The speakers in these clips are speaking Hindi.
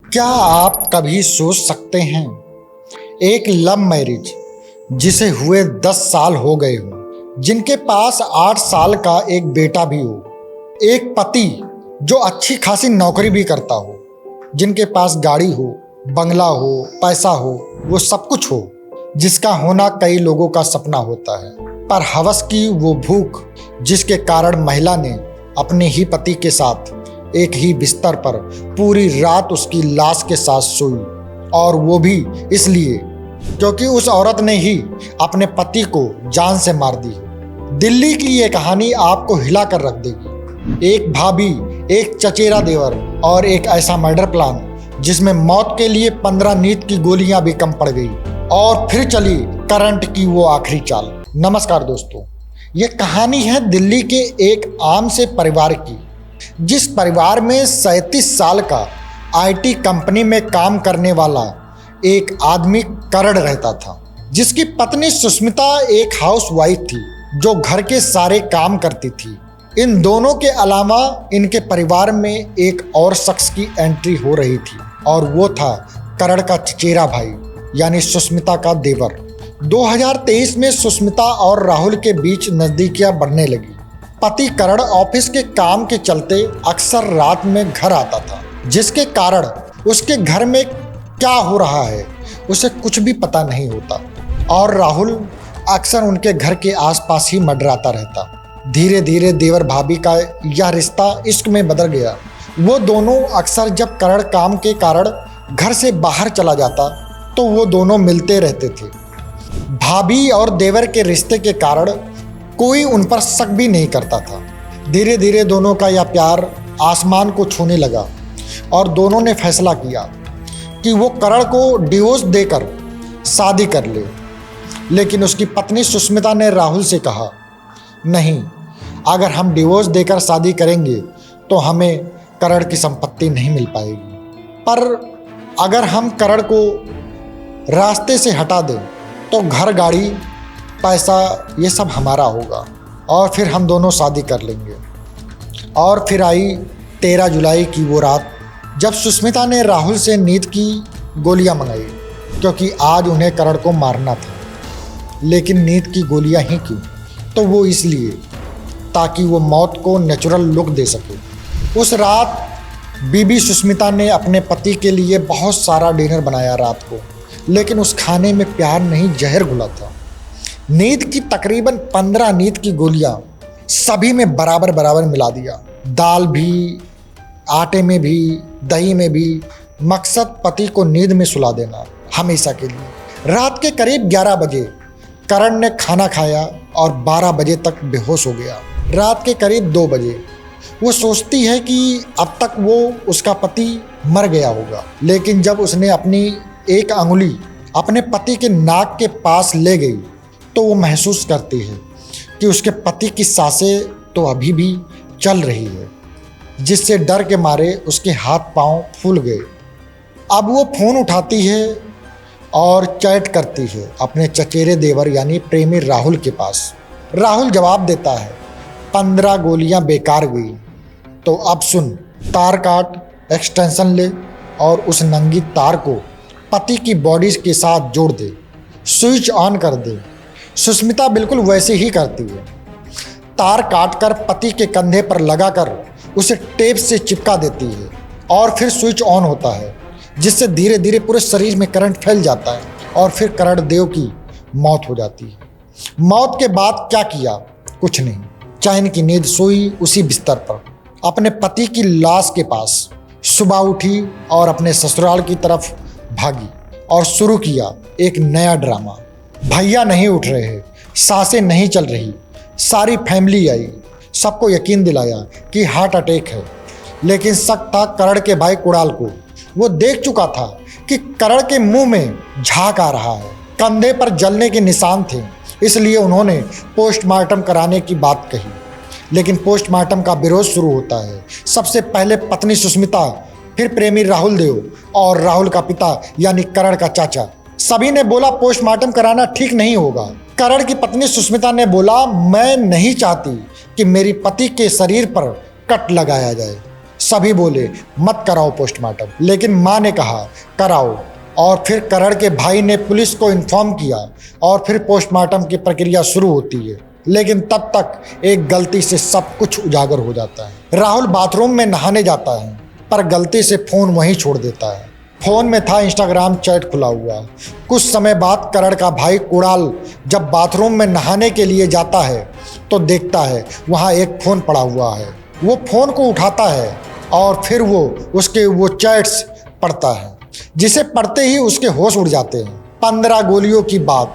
क्या आप कभी सोच सकते हैं एक लव मैरिज जिसे हुए 10 साल हो गए हो, जिनके पास 8 साल का एक बेटा भी हो, एक पति जो अच्छी खासी नौकरी भी करता हो, जिनके पास गाड़ी हो, बंगला हो, पैसा हो, वो सब कुछ हो जिसका होना कई लोगों का सपना होता है, पर हवस की वो भूख जिसके कारण महिला ने अपने ही पति के साथ एक ही बिस्तर पर पूरी रात उसकी लाश के साथ सोई, और वो भी इसलिए क्योंकि उस औरत ने ही अपने पति को जान से मार दी। दिल्ली की ये कहानी आपको हिला कर रख देगी। एक भाभी, एक चचेरा देवर और एक ऐसा मर्डर प्लान जिसमें मौत के लिए 15 नींद की गोलियां भी कम पड़ गई, और फिर चली करंट की वो आखिरी चाल। नमस्कार दोस्तों, ये कहानी है दिल्ली के एक आम से परिवार की, जिस परिवार में 37 साल का आईटी कंपनी में काम करने वाला एक आदमी करण रहता था, जिसकी पत्नी सुष्मिता एक हाउसवाइफ थी जो घर के सारे काम करती थी। इन दोनों के अलावा इनके परिवार में एक और शख्स की एंट्री हो रही थी, और वो था करण का चचेरा भाई यानी सुष्मिता का देवर। 2023 में सुष्मिता और राहुल के बीच नजदीकियां बढ़ने लगी। पति करण ऑफिस के काम के चलते अक्सर रात में घर आता था, जिसके कारण उसके घर में क्या हो रहा है उसे कुछ भी पता नहीं होता, और राहुल अक्सर उनके घर के आसपास ही मंडराता रहता। धीरे धीरे देवर भाभी का यह रिश्ता इश्क में बदल गया। वो दोनों अक्सर जब करण काम के कारण घर से बाहर चला जाता तो वो दोनों मिलते रहते थे। भाभी और देवर के रिश्ते के कारण कोई उन पर शक भी नहीं करता था। धीरे धीरे दोनों का यह प्यार आसमान को छूने लगा, और दोनों ने फैसला किया कि वो करण को डिवोर्स देकर शादी कर ले। लेकिन उसकी पत्नी सुष्मिता ने राहुल से कहा, नहीं, अगर हम डिवोर्स देकर शादी करेंगे तो हमें करण की संपत्ति नहीं मिल पाएगी, पर अगर हम करण को रास्ते से हटा दें तो घर, गाड़ी, पैसा ये सब हमारा होगा, और फिर हम दोनों शादी कर लेंगे। और फिर आई 13 जुलाई की वो रात जब सुष्मिता ने राहुल से नींद की गोलियां मंगाई, क्योंकि आज उन्हें करण को मारना था। लेकिन नींद की गोलियां ही क्यों? तो वो इसलिए ताकि वो मौत को नेचुरल लुक दे सके। उस रात बीबी सुष्मिता ने अपने पति के लिए बहुत सारा डिनर बनाया रात को, लेकिन उस खाने में प्यार नहीं, जहर घुला था। नींद की तकरीबन 15 नींद की गोलियां सभी में बराबर बराबर मिला दिया, दाल भी, आटे में भी, दही में भी। मकसद पति को नींद में सुला देना हमेशा के लिए। रात के करीब 11 बजे करण ने खाना खाया और 12 बजे तक बेहोश हो गया। रात के करीब 2 बजे वो सोचती है कि अब तक वो उसका पति मर गया होगा, लेकिन जब उसने अपनी एक अंगुली अपने पति के नाक के पास ले गई तो वो महसूस करती है कि उसके पति की सांसें तो अभी भी चल रही है, जिससे डर के मारे उसके हाथ पांव फूल गए। अब वो फ़ोन उठाती है और चैट करती है अपने चचेरे देवर यानी प्रेमी राहुल के पास। राहुल जवाब देता है, 15 गोलियां बेकार गई, तो अब सुन, तार काट, एक्सटेंशन ले और उस नंगी तार को पति की बॉडी के साथ जोड़ दे, स्विच ऑन कर दे। सुष्मिता बिल्कुल वैसे ही करती है। तार काटकर पति के कंधे पर लगाकर उसे टेप से चिपका देती है, और फिर स्विच ऑन होता है, जिससे धीरे धीरे पूरे शरीर में करंट फैल जाता है, और फिर करण देव की मौत हो जाती है। मौत के बाद क्या किया? कुछ नहीं, चैन की नींद सोई उसी बिस्तर पर अपने पति की लाश के पास। सुबह उठी और अपने ससुराल की तरफ भागी और शुरू किया एक नया ड्रामा। भैया नहीं उठ रहे, सांसें नहीं चल रही, सारी फैमिली आई, सबको यकीन दिलाया कि हार्ट अटैक है। लेकिन शक था करण के भाई कुणाल को। वो देख चुका था कि करण के मुंह में झाग आ रहा है, कंधे पर जलने के निशान थे, इसलिए उन्होंने पोस्टमार्टम कराने की बात कही। लेकिन पोस्टमार्टम का विरोध शुरू होता है। सबसे पहले पत्नी सुष्मिता, फिर प्रेमी राहुल देव और राहुल का पिता यानी करण का चाचा। सभी ने बोला पोस्टमार्टम कराना ठीक नहीं होगा। करण की पत्नी सुष्मिता ने बोला, मैं नहीं चाहती कि मेरी पति के शरीर पर कट लगाया जाए। सभी बोले मत कराओ पोस्टमार्टम, लेकिन माँ ने कहा कराओ। और फिर करण के भाई ने पुलिस को इन्फॉर्म किया और फिर पोस्टमार्टम की प्रक्रिया शुरू होती है। लेकिन तब तक एक गलती से सब कुछ उजागर हो जाता है। राहुल बाथरूम में नहाने जाता है पर गलती से फ़ोन वहीं छोड़ देता है। फ़ोन में था इंस्टाग्राम चैट खुला हुआ। कुछ समय बाद करण का भाई कुणाल जब बाथरूम में नहाने के लिए जाता है तो देखता है वहाँ एक फ़ोन पड़ा हुआ है। वो फ़ोन को उठाता है और फिर वो चैट्स पढ़ता है, जिसे पढ़ते ही उसके होश उड़ जाते हैं। 15 गोलियों की बात,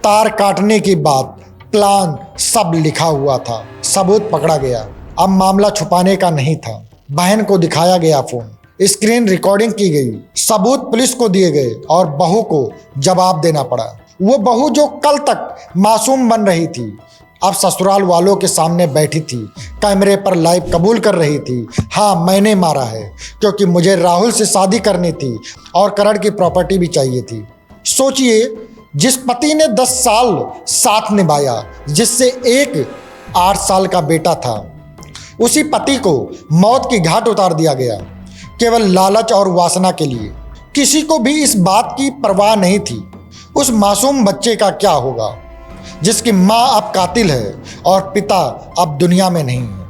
तार काटने की बात, प्लान सब लिखा हुआ था। सबूत पकड़ा गया। अब मामला छुपाने का नहीं था। बहन को दिखाया गया फ़ोन, स्क्रीन रिकॉर्डिंग की गई, सबूत पुलिस को दिए गए और बहू को जवाब देना पड़ा। वो बहू जो कल तक मासूम बन रही थी अब ससुराल वालों के सामने बैठी थी, कैमरे पर लाइव कबूल कर रही थी, हाँ मैंने मारा है क्योंकि मुझे राहुल से शादी करनी थी और करण की प्रॉपर्टी भी चाहिए थी। सोचिए, जिस पति ने 10 साल साथ निभाया, जिससे एक 8 साल का बेटा था, उसी पति को मौत की घाट उतार दिया गया केवल लालच और वासना के लिए। किसी को भी इस बात की परवाह नहीं थी उस मासूम बच्चे का क्या होगा, जिसकी माँ अब कातिल है और पिता अब दुनिया में नहीं है।